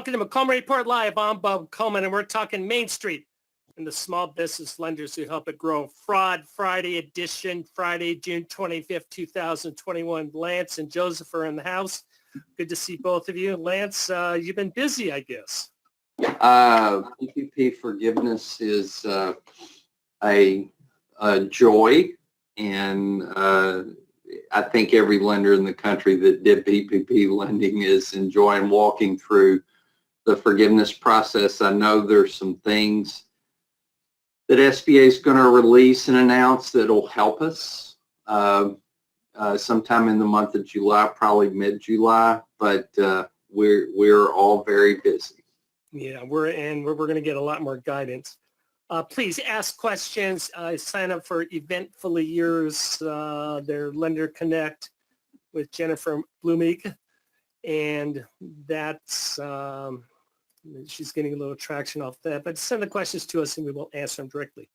Welcome to Coleman Report Live. I'm Bob Coleman, and we're talking Main Street and the small business lenders who help it grow. Fraud Friday edition, Friday, June 25th, 2021. Lance and Joseph are in the house. Good to see both of you. Lance, you've been busy, I guess. PPP forgiveness is a joy, and I think every lender in the country that did PPP lending is enjoying walking through the forgiveness process. I know there's some things that SBA is going to release and announce that will help us sometime in the month of July, probably mid-July, but we're all very busy. Yeah, we're going to get a lot more guidance. Please ask questions. Sign up for Eventfully Yours, their Lender Connect with Jennifer Blumig, and that's she's getting a little traction off that. But send the questions to us, and we will answer them directly.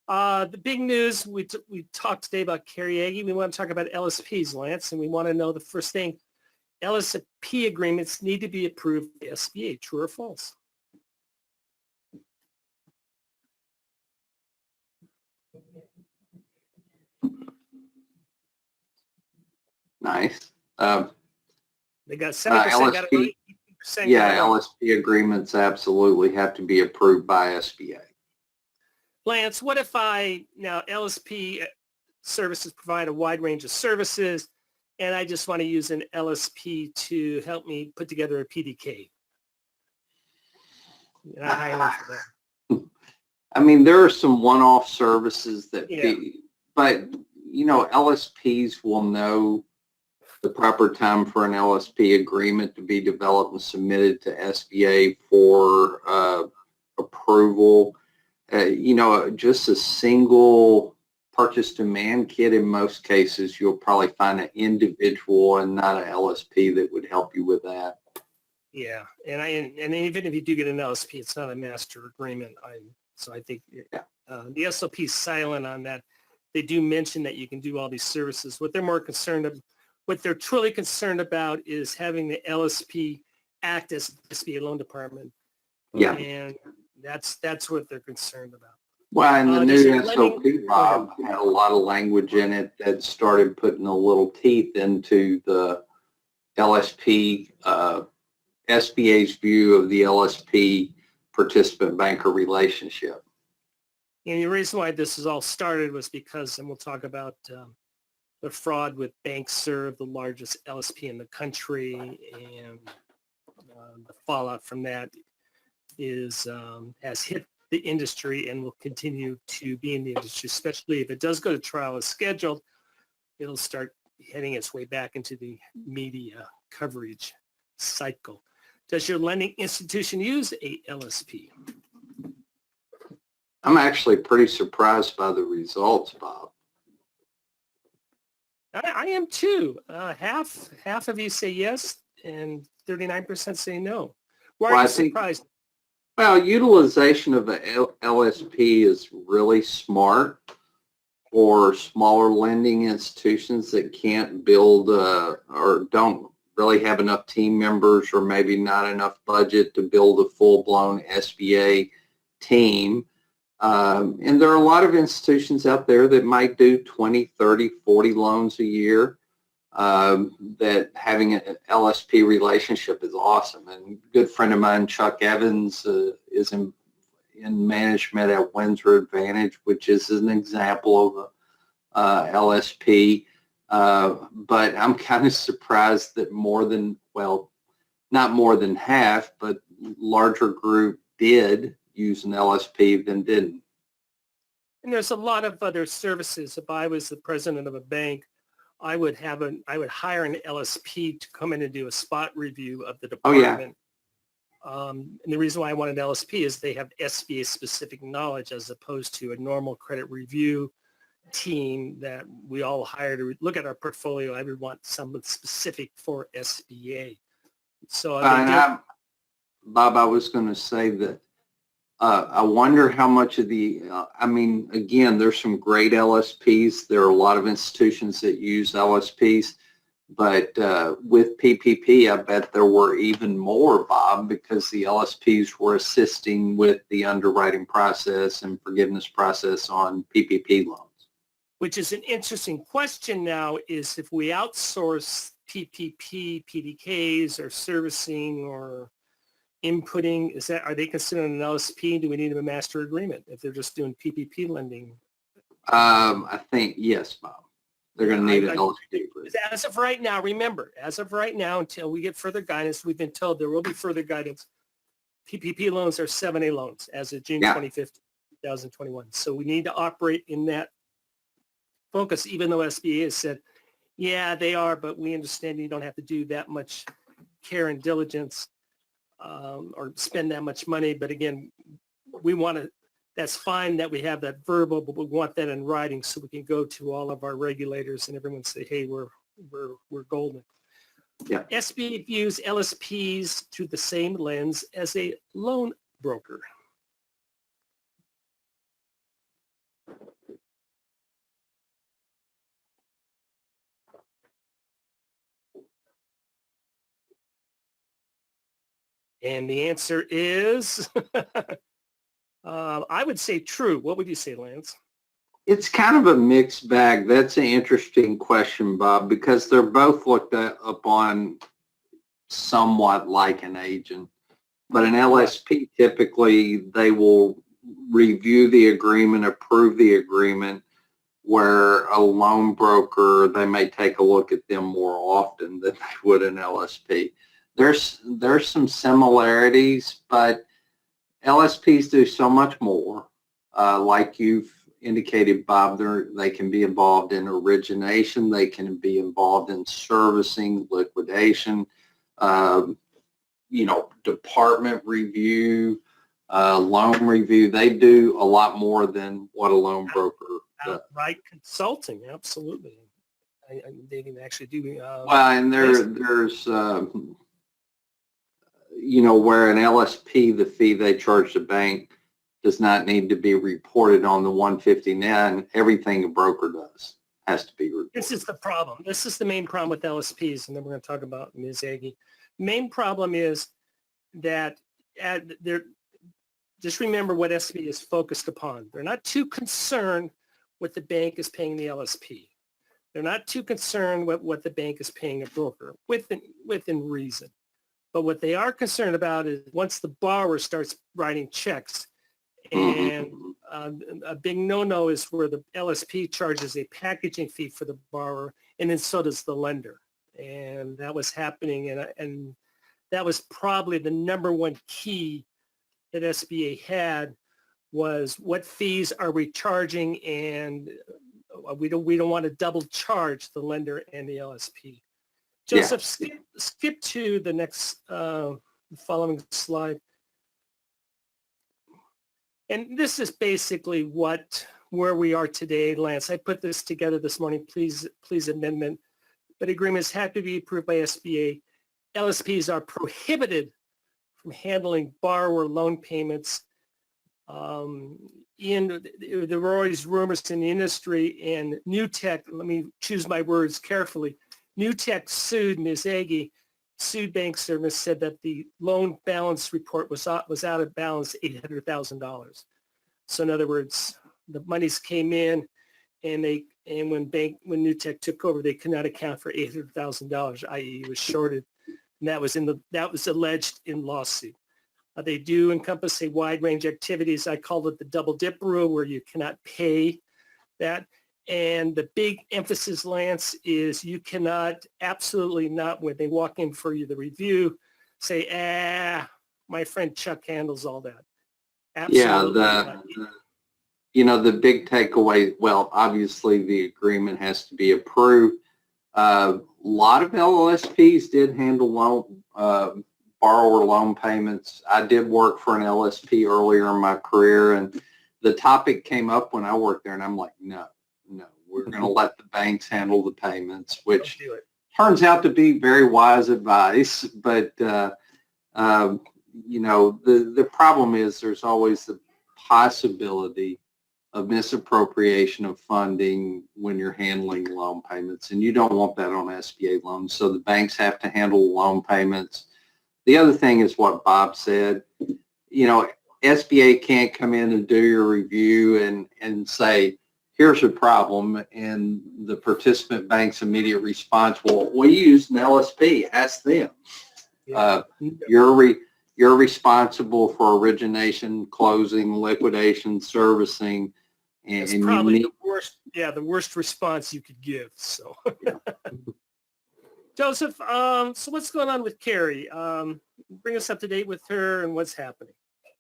The big news, we talked today about Carriegi. We want to talk about LSPs, Lance, and we want to know the first thing. LSP agreements need to be approved by SBA, true or false? Nice. They got 7%. Got LSP, LSP agreements absolutely have to be approved by SBA. Lance, what if now LSP services provide a wide range of services, and I just want to use an LSP to help me put together a PDK? I mean, there are some one-off services that, but you know, LSPs will know the proper time for an LSP agreement to be developed and submitted to SBA for approval. You know, just a single purchase demand kit, in most cases, you'll probably find an individual and not an LSP that would help you with that. Yeah, and even if you do get an LSP, it's not a master agreement. So I think the SOP is silent on that. They do mention that you can do all these services. What they're truly concerned about is having the LSP act as the SBA loan department. Yeah, and that's what they're concerned about. Well, and the new SOP, Bob, had a lot of language in it that started putting a little teeth into the LSP, SBA's view of the LSP participant-banker relationship. And the reason why this is all started was because, and we'll talk about the fraud with BankServe, the largest LSP in the country, and the fallout from that has hit the industry and will continue to be in the industry, especially if it does go to trial as scheduled. It'll start heading its way back into the media coverage cycle. Does your lending institution use a LSP? I'm actually pretty surprised by the results, Bob. I am too. Half of you say yes, and 39% say no. Why are you surprised? Well, utilization of a LSP is really smart for smaller lending institutions that can't build or don't really have enough team members, or maybe not enough budget to build a full-blown SBA team. And there are a lot of institutions out there that might do 20, 30, 40 loans a year. That having an LSP relationship is awesome. And a good friend of mine, Chuck Evans, is in management at Windsor Advantage, which is an example of a LSP. But I'm kind of surprised that not more than half, but larger group did use an LSP than didn't. And there's a lot of other services. If I was the president of a bank, I would hire an LSP to come in and do a spot review of the department. Oh, yeah. And the reason why I want an LSP is they have SBA specific knowledge as opposed to a normal credit review team that we all hire to look at our portfolio. I would want someone specific for SBA. So Bob, I was going to say that I wonder how much of the, I mean, again, there's some great LSPs. There are a lot of institutions that use LSPs. But with PPP, I bet there were even more, Bob, because the LSPs were assisting with the underwriting process and forgiveness process on PPP loans. Which is an interesting question now, is if we outsource PPP, PDKs, or servicing or inputting, are they considered an LSP? Do we need a master agreement if they're just doing PPP lending? I think, yes, Bob. They're going to need an LSP. As of right now, remember, as of right now, until we get further guidance, we've been told there will be further guidance. PPP loans are 7A loans as of June 25th, 2021. So we need to operate in that focus, even though SBA has said, yeah, they are, but we understand you don't have to do that much care and diligence or spend that much money. But again, we want to, that's fine that we have that verbal, but we want that in writing so we can go to all of our regulators and everyone say, hey, we're golden. Yeah. SBA views LSPs through the same lens as a loan broker. And the answer is, I would say true. What would you say, Lance? It's kind of a mixed bag. That's an interesting question, Bob, because they're both looked upon somewhat like an agent. But an LSP, typically, they will review the agreement, approve the agreement, where a loan broker, they may take a look at them more often than they would an LSP. There's some similarities, but LSPs do so much more. Like you've indicated, Bob, they can be involved in origination, they can be involved in servicing, liquidation, department review, loan review. They do a lot more than what a loan broker does. Right, consulting, absolutely. They can actually do. Well, and there's where an LSP, the fee they charge the bank does not need to be reported on the 159. Everything a broker does has to be reported. This is the problem. This is the main problem with LSPs, and then we're going to talk about Ms. Agee. Main problem is that just remember what SBA is focused upon. They're not too concerned what the bank is paying the LSP. They're not too concerned with what the bank is paying a broker, within reason. But what they are concerned about is once the borrower starts writing checks, and a big no-no is where the LSP charges a packaging fee for the borrower, and then so does the lender. And that was happening, and that was probably the number one key that SBA had, was what fees are we charging, and we don't want to double charge the lender and the LSP. Joseph, skip to the next following slide. And this is basically where we are today, Lance. I put this together this morning. Please amendment. But agreements have to be approved by SBA. LSPs are prohibited from handling borrower loan payments. There were always rumors in the industry, and Newtek, let me choose my words carefully, Newtek sued Ms. Agee, sued Bank Service, said that the loan balance report was out of balance $800,000. So in other words, the monies came in, and when Newtek took over, they could not account for $800,000, i.e., it was shorted, and that was alleged in lawsuit. They do encompass a wide range of activities. I call it the double dip rule, where you cannot pay that. And the big emphasis, Lance, is you cannot, absolutely not, when they walk in for you the review, say, my friend Chuck handles all that. Absolutely not. The big takeaway, well, obviously the agreement has to be approved. A lot of LSPs did handle borrower loan payments. I did work for an LSP earlier in my career, and the topic came up when I worked there, and I'm like, no, we're going to let the banks handle the payments, which turns out to be very wise advice. But, the problem is there's always the possibility of misappropriation of funding when you're handling loan payments, and you don't want that on SBA loans. So the banks have to handle loan payments. The other thing is what Bob said. You know, SBA can't come in and do your review and say, here's a problem, and the participant bank's immediate response, well, we use an LSP, ask them. Yeah. You're responsible for origination, closing, liquidation, servicing, It's and probably you need, the worst response you could give. So, Joseph, so what's going on with Carrie? Bring us up to date with her and what's happening.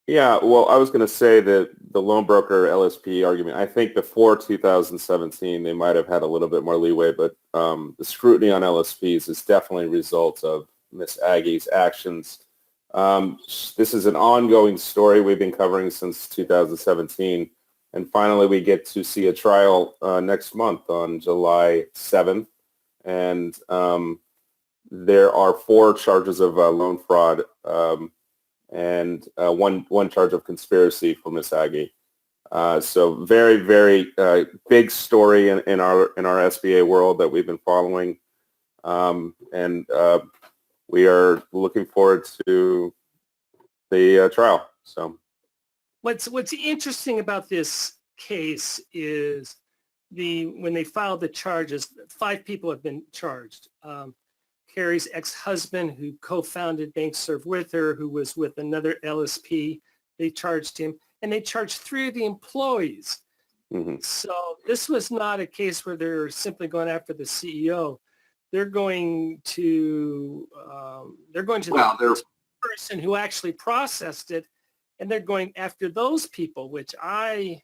Yeah, well, I was going to say that the loan broker LSP argument, I think before 2017, they might have had a little bit more leeway, but the scrutiny on LSPs is definitely a result of Miss Aggie's actions. This is an ongoing story we've been covering since 2017, and finally we get to see a trial next month on July 7th, and there are 4 charges of loan fraud and one charge of conspiracy for Miss Aggie. So very, very big story in our SBA world that we've been following, and we are looking forward to the trial. So, What's interesting about this case is when they filed the charges, 5 people have been charged. Carrie's ex-husband, who co-founded BankServe with her, who was with another LSP, they charged him, and they charged 3 of the employees. mm-hmm. So this was not a case where they're simply going after the CEO. They're going to the person who actually processed it, and they're going after those people, which it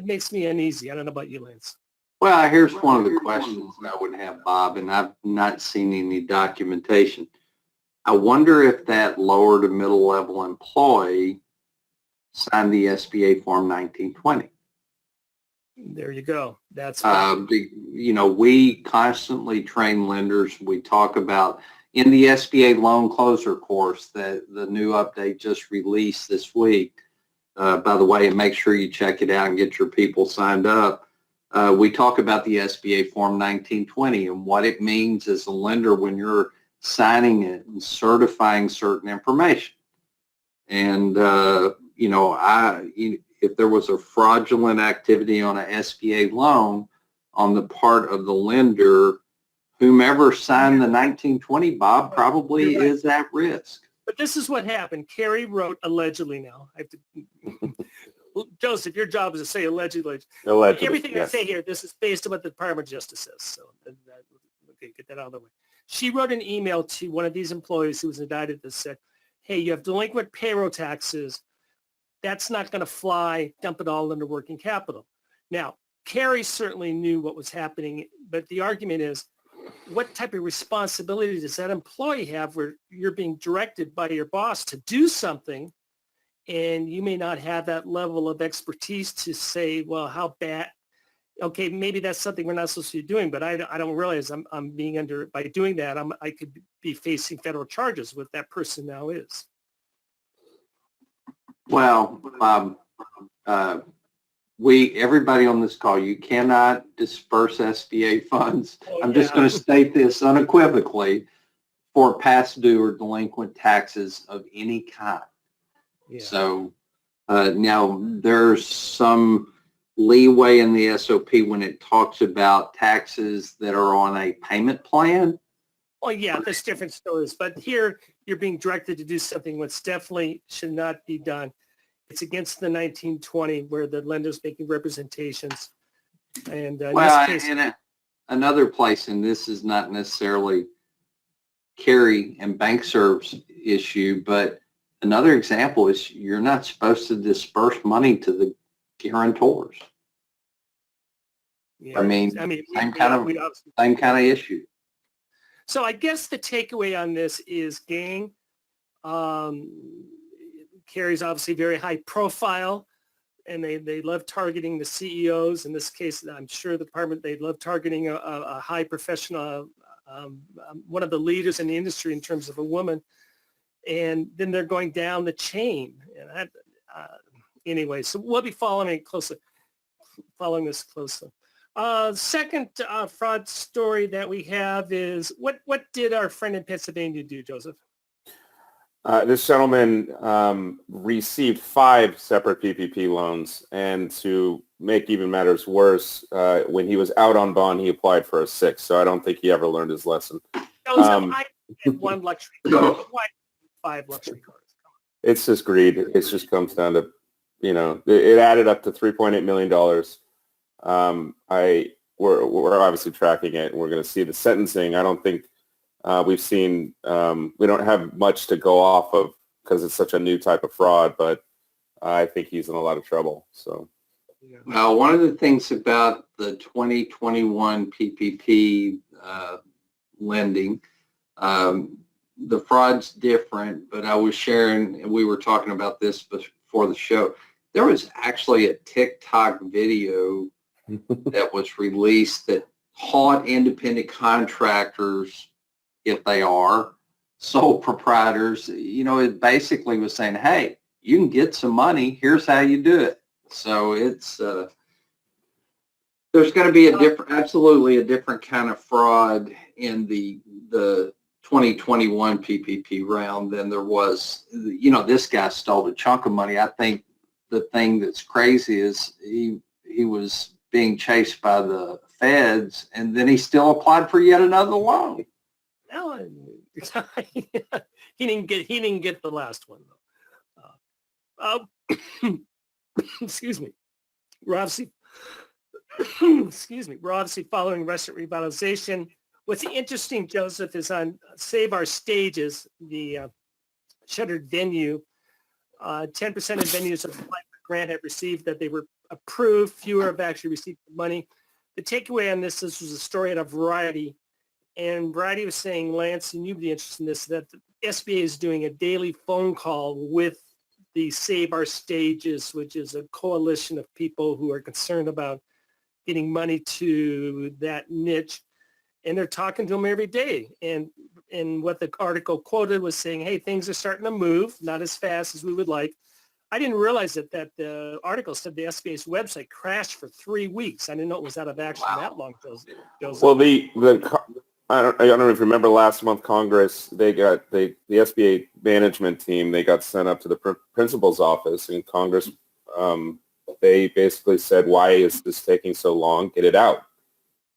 makes me uneasy. I don't know about you, Lance. well, here's one of the questions I would have, Bob, and I've not seen any documentation. I wonder if that lower to middle level employee signed the SBA Form 1920. There you go. That's we constantly train lenders. We talk about in the SBA loan closer course that the new update just released this week. By the way, and make sure you check it out and get your people signed up. We talk about the SBA Form 1920 and what it means as a lender when you're signing it and certifying certain information. And, if there was a fraudulent activity on an SBA loan on the part of the lender, whomever signed the 1920, Bob, probably is at risk. But this is what happened. Carrie wrote allegedly now. I have to, Joseph, your job is to say allegedly. Everything yes. I say here, this is based on what the Department of Justice says. So, okay, get that out of the way. She wrote an email to one of these employees who was indicted that said, hey, you have delinquent payroll taxes. That's not going to fly. Dump it all into working capital. Now, Carrie certainly knew what was happening, but the argument is, what type of responsibility does that employee have where you're being directed by your boss to do something and you may not have that level of expertise to say, well, how bad, okay, maybe that's something we're not supposed to be doing, but I don't realize I'm being by doing that, I could be facing federal charges, what that person now is. Well, everybody on this call, you cannot disperse SBA funds. I'm just going to state this unequivocally for past due or delinquent taxes of any kind. Yeah. So now there's some leeway in the SOP when it talks about taxes that are on a payment plan. Well, yeah, that's different stories. But here you're being directed to do something which definitely should not be done. It's against the 1920 where the lender's making representations. And in this case, another place, and this is not necessarily Carrie and BankServe's issue, but another example is you're not supposed to disperse money to the guarantors. Yeah, same kind of issue. So I guess the takeaway on this is, gang, Carrie's obviously very high profile, and they love targeting the CEOs. In this case, I'm sure the department, they love targeting a high professional, one of the leaders in the industry in terms of a woman. And then they're going down the chain. And anyway, so we'll be following this closely. Second fraud story that we have is what did our friend in Pennsylvania do, Joseph? This gentleman received 5 separate PPP loans, and to make even matters worse, when he was out on bond, he applied for a 6th. So I don't think he ever learned his lesson. Joseph, I had 1 luxury car, but why 5 luxury cars? It's just greed. It just comes down to, it added up to $3.8 million. We're obviously tracking it, and we're going to see the sentencing. I don't think we've seen, we don't have much to go off of because it's such a new type of fraud, but I think he's in a lot of trouble. So, well, one of the things about the 2021 PPP lending, the fraud's different, but I was sharing, and we were talking about this before the show. There was actually a TikTok video that was released that taught independent contractors, if they are sole proprietors, it basically was saying, hey, you can get some money. Here's how you do it. So it's, there's going to be absolutely a different kind of fraud in the 2021 PPP round than there was. This guy stole a chunk of money. I think the thing that's crazy is he was being chased by the feds, and then he still applied for yet another loan. No, he didn't get the last one though. Excuse me. We're obviously following restaurant revitalization. What's interesting, Joseph, is on Save Our Stages, the shuttered venue. 10% of venues that applied for grant have received that they were approved. Fewer have actually received the money. The takeaway on this was a story out of Variety. And Variety was saying, Lance, and you'd be interested in this, that the SBA is doing a daily phone call with the Save Our Stages, which is a coalition of people who are concerned about getting money to that niche. And they're talking to them every day. And what the article quoted was saying, hey, things are starting to move, not as fast as we would like. I didn't realize that the article said the SBA's website crashed for 3 weeks. I didn't know it was out of action that long, Joseph. Well, I don't know if you remember last month, Congress, the SBA management team, they got sent up to the principal's office in Congress. They basically said, why is this taking so long? Get it out.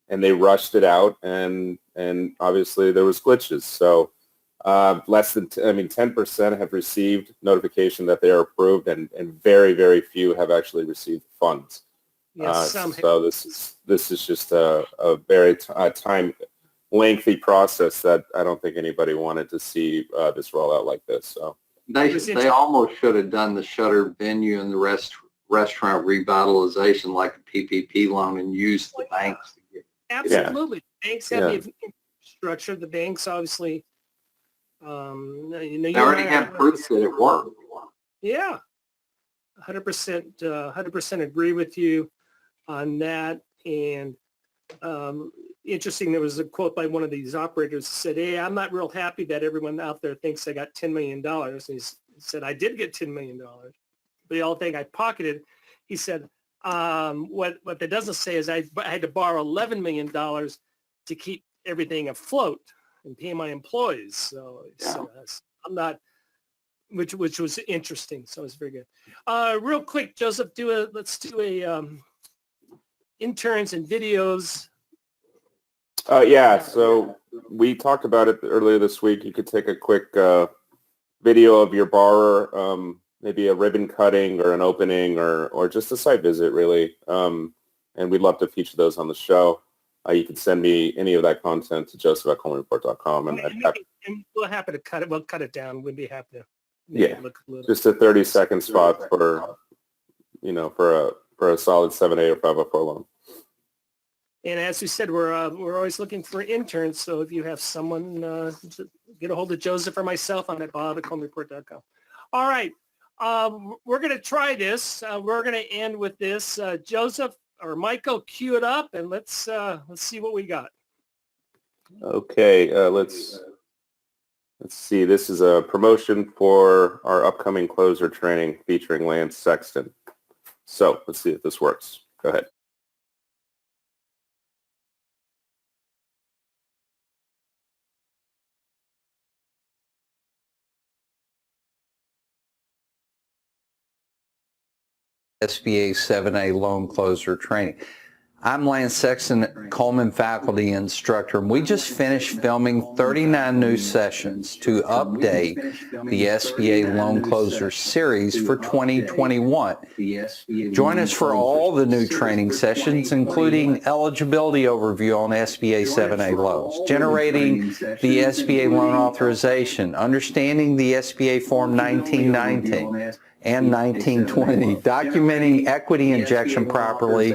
And they rushed it out, and obviously there was glitches. So 10% have received notification that they are approved, and very, very few have actually received funds. Yes, so this is just a very lengthy process that I don't think anybody wanted to see this roll out like this. So they almost should have done the shutter venue and the restaurant revitalization like a PPP loan and used the banks to get. Absolutely. Yeah. Banks have the infrastructure. The banks obviously, they already have proof that it worked. Yeah. 100% agree with you on that. And interesting, there was a quote by one of these operators that said, hey, I'm not real happy that everyone out there thinks I got $10 million. And he said, I did get $10 million. But they all think I pocketed. He said, what that doesn't say is I had to borrow $11 million to keep everything afloat and pay my employees. So I'm not, which was interesting. So it's very good. Real quick, Joseph, let's do a interns and videos. So we talked about it earlier this week. You could take a quick video of your borrower, maybe a ribbon cutting or an opening or just a site visit, really. And we'd love to feature those on the show. You can send me any of that content to joseph@colemanreport.com. And we're happy to cut it. We'll cut it down. We'd be happy to look a little. Just a 30-second spot for a solid 7A or 504 loan. And as we said, we're always looking for interns. So if you have someone, get a hold of Joseph or myself on bob@colemanreport.com. All right. We're going to try this. We're going to end with this. Joseph or Michael, cue it up, and let's see what we got. Okay. Let's Let's see. This is a promotion for our upcoming closer training featuring Lance Sexton. So let's see if this works. Go ahead. SBA 7A loan closer training. I'm Lance Sexton, Coleman faculty instructor, and we just finished filming 39 new sessions to update the SBA loan closer series for 2021. Join us for all the new training sessions, including eligibility overview on SBA 7A loans, generating the SBA loan authorization, understanding the SBA Form 1919, and 1920, documenting equity injection properly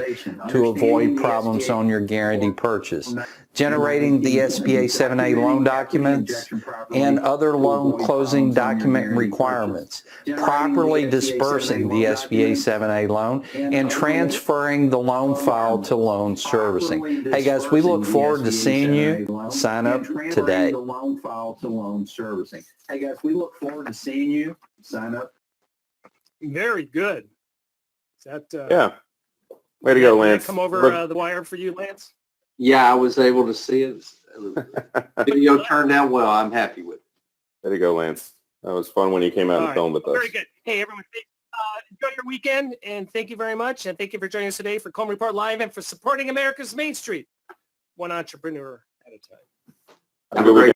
to avoid problems on your guarantee purchase, generating the SBA 7A loan documents and other loan closing document requirements, properly dispersing the SBA 7A loan, and transferring the loan file to loan servicing. Hey guys, we look forward to seeing you. Sign up today. Hey guys, we look forward to seeing you. Sign up. Very good. Is that, Yeah. Way to go, did that Lance. come over Look- the wire for you, Lance? Yeah, I was able to see it. Video turned out well. I'm happy with it. Way to go, Lance. That was fun when you came out All and right. filmed with us. Very good. Hey, everyone. Enjoy your weekend, and thank you very much. And thank you for joining us today for Coleman Report Live and for supporting America's Main Street, one entrepreneur at a time. Have a good weekend.